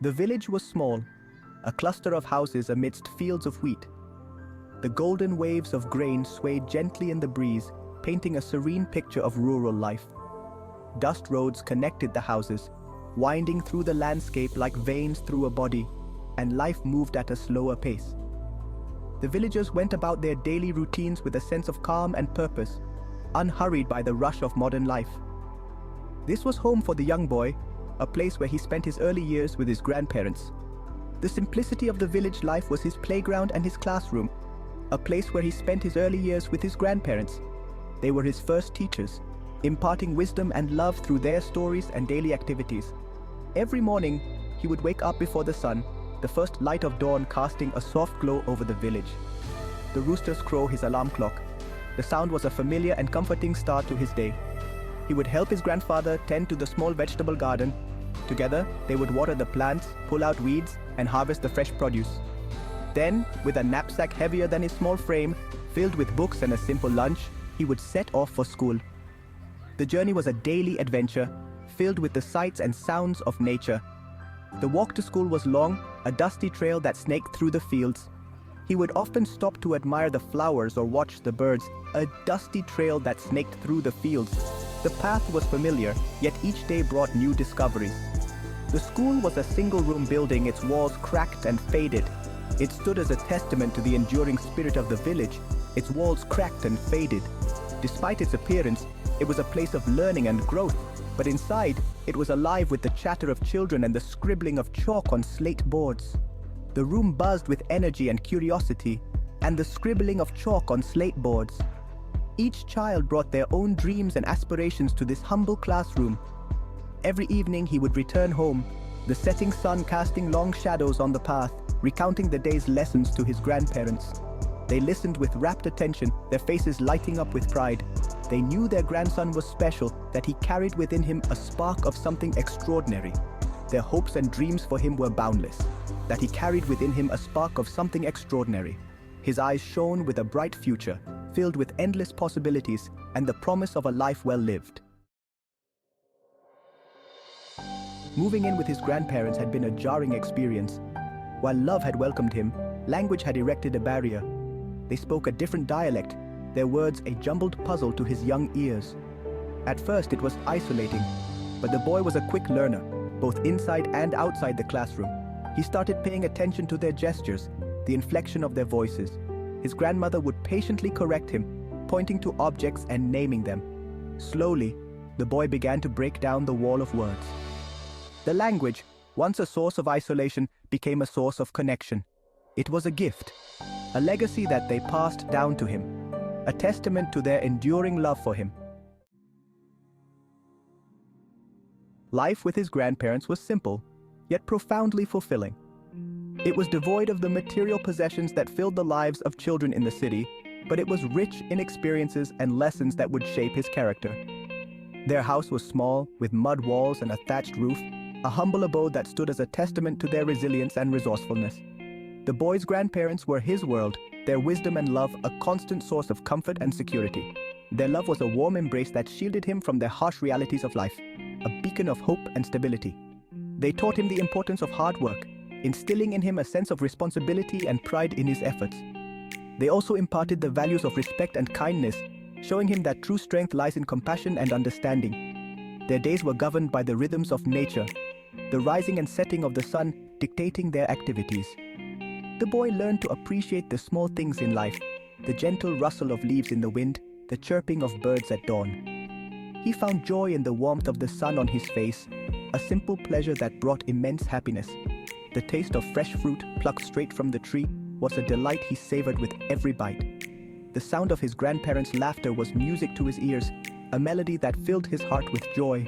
The village was small, a cluster of houses amidst fields of wheat. The golden waves of grain swayed gently in the breeze, painting a serene picture of rural life. Dust roads connected the houses, winding through the landscape like veins through a body, and life moved at a slower pace. The villagers went about their daily routines with a sense of calm and purpose, unhurried by the rush of modern life. This was home for the young boy, a place where he spent his early years with his grandparents. The simplicity of the village life was his playground and his classroom, a place where he spent his early years with his grandparents. They were his first teachers, imparting wisdom and love through their stories and daily activities. Every morning, he would wake up before the sun, the first light of dawn casting a soft glow over the village. The roosters crow his alarm clock. The sound was a familiar and comforting start to his day. He would help his grandfather tend to the small vegetable garden. Together, they would water the plants, pull out weeds, and harvest the fresh produce. Then, with a knapsack heavier than his small frame, filled with books and a simple lunch, he would set off for school. The journey was a daily adventure, filled with the sights and sounds of nature. The walk to school was long, a dusty trail that snaked through the fields. He would often stop to admire the flowers or watch the birds, a dusty trail that snaked through the fields. The path was familiar, yet each day brought new discoveries. The school was a single-room building, its walls cracked and faded. It stood as a testament to the enduring spirit of the village, its walls cracked and faded. Despite its appearance, it was a place of learning and growth, but inside, it was alive with the chatter of children and the scribbling of chalk on slate boards. The room buzzed with energy and curiosity, and the scribbling of chalk on slate boards. Each child brought their own dreams and aspirations to this humble classroom. Every evening he would return home, the setting sun casting long shadows on the path, recounting the day's lessons to his grandparents. They listened with rapt attention, their faces lighting up with pride. They knew their grandson was special, that he carried within him a spark of something extraordinary. Their hopes and dreams for him were boundless, that he carried within him a spark of something extraordinary. His eyes shone with a bright future, filled with endless possibilities and the promise of a life well lived. Moving in with his grandparents had been a jarring experience. While love had welcomed him, language had erected a barrier. They spoke a different dialect, their words a jumbled puzzle to his young ears. At first it was isolating, but the boy was a quick learner, both inside and outside the classroom. He started paying attention to their gestures, the inflection of their voices. His grandmother would patiently correct him, pointing to objects and naming them. Slowly, the boy began to break down the wall of words. The language, once a source of isolation, became a source of connection. It was a gift, a legacy that they passed down to him, a testament to their enduring love for him. Life with his grandparents was simple, yet profoundly fulfilling. It was devoid of the material possessions that filled the lives of children in the city, but it was rich in experiences and lessons that would shape his character. Their house was small, with mud walls and a thatched roof, a humble abode that stood as a testament to their resilience and resourcefulness. The boy's grandparents were his world, their wisdom and love a constant source of comfort and security. Their love was a warm embrace that shielded him from the harsh realities of life, a beacon of hope and stability. They taught him the importance of hard work, instilling in him a sense of responsibility and pride in his efforts. They also imparted the values of respect and kindness, showing him that true strength lies in compassion and understanding. Their days were governed by the rhythms of nature, the rising and setting of the sun dictating their activities. The boy learned to appreciate the small things in life, the gentle rustle of leaves in the wind, the chirping of birds at dawn. He found joy in the warmth of the sun on his face, a simple pleasure that brought immense happiness. The taste of fresh fruit plucked straight from the tree was a delight he savored with every bite. The sound of his grandparents' laughter was music to his ears, a melody that filled his heart with joy.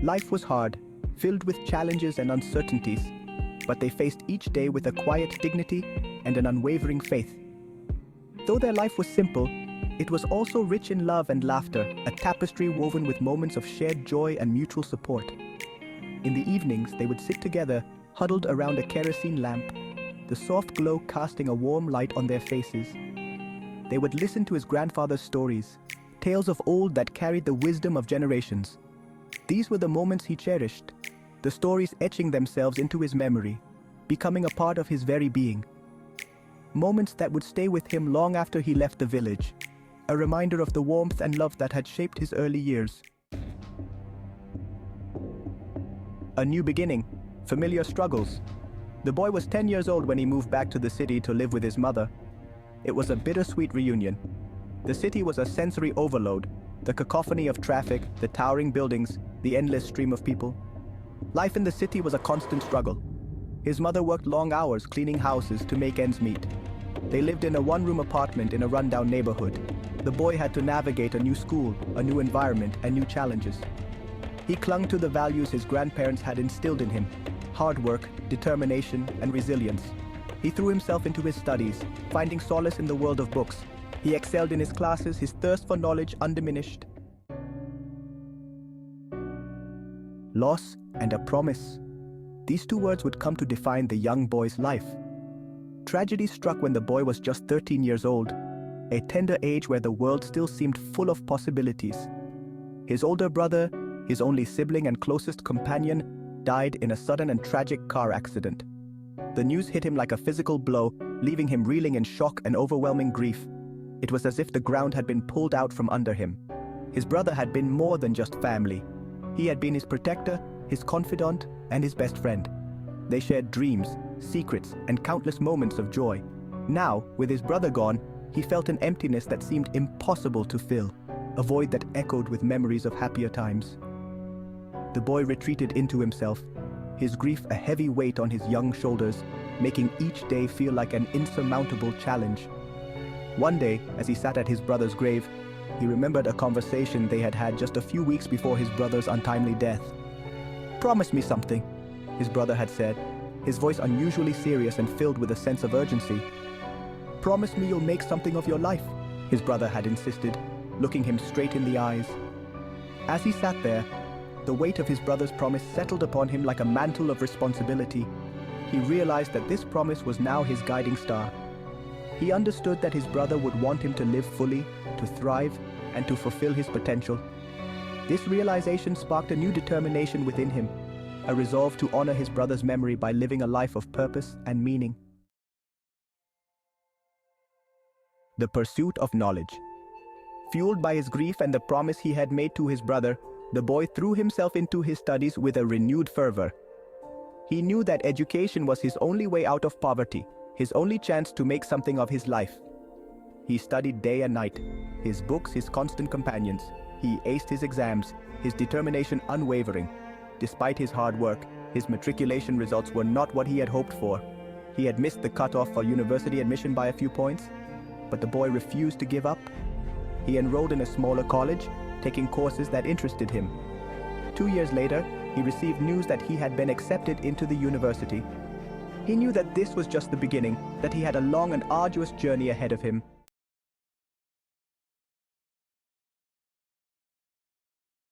Life was hard, filled with challenges and uncertainties, but they faced each day with a quiet dignity and an unwavering faith. Though their life was simple, it was also rich in love and laughter, a tapestry woven with moments of shared joy and mutual support. In the evenings, they would sit together, huddled around a kerosene lamp, the soft glow casting a warm light on their faces. They would listen to his grandfather's stories, tales of old that carried the wisdom of generations. These were the moments he cherished, the stories etching themselves into his memory, becoming a part of his very being. Moments that would stay with him long after he left the village, a reminder of the warmth and love that had shaped his early years. A new beginning, familiar struggles. The boy was 10 years old when he moved back to the city to live with his mother. It was a bittersweet reunion. The city was a sensory overload, the cacophony of traffic, the towering buildings, the endless stream of people. Life in the city was a constant struggle. His mother worked long hours cleaning houses to make ends meet. They lived in a one-room apartment in a rundown neighborhood. The boy had to navigate a new school, a new environment, and new challenges. He clung to the values his grandparents had instilled in him: hard work, determination, and resilience. He threw himself into his studies, finding solace in the world of books. He excelled in his classes, his thirst for knowledge undiminished. Loss and a promise. These two words would come to define the young boy's life. Tragedy struck when the boy was just 13 years old, a tender age where the world still seemed full of possibilities. His older brother, his only sibling and closest companion, died in a sudden and tragic car accident. The news hit him like a physical blow, leaving him reeling in shock and overwhelming grief. It was as if the ground had been pulled out from under him. His brother had been more than just family. He had been his protector, his confidant, and his best friend. They shared dreams, secrets, and countless moments of joy. Now, with his brother gone, he felt an emptiness that seemed impossible to fill, a void that echoed with memories of happier times. The boy retreated into himself, his grief a heavy weight on his young shoulders, making each day feel like an insurmountable challenge. One day, as he sat at his brother's grave, he remembered a conversation they had had just a few weeks before his brother's untimely death. "Promise me something," his brother had said, his voice unusually serious and filled with a sense of urgency. "Promise me you'll make something of your life," his brother had insisted, looking him straight in the eyes. As he sat there, the weight of his brother's promise settled upon him like a mantle of responsibility. He realized that this promise was now his guiding star. He understood that his brother would want him to live fully, to thrive, and to fulfill his potential. This realization sparked a new determination within him, a resolve to honor his brother's memory by living a life of purpose and meaning. The pursuit of knowledge. Fueled by his grief and the promise he had made to his brother, the boy threw himself into his studies with a renewed fervor. He knew that education was his only way out of poverty, his only chance to make something of his life. He studied day and night, his books his constant companions. He aced his exams, his determination unwavering. Despite his hard work, his matriculation results were not what he had hoped for. He had missed the cutoff for university admission by a few points, but the boy refused to give up. He enrolled in a smaller college, taking courses that interested him. 2 years later, he received news that he had been accepted into the university. He knew that this was just the beginning, that he had a long and arduous journey ahead of him.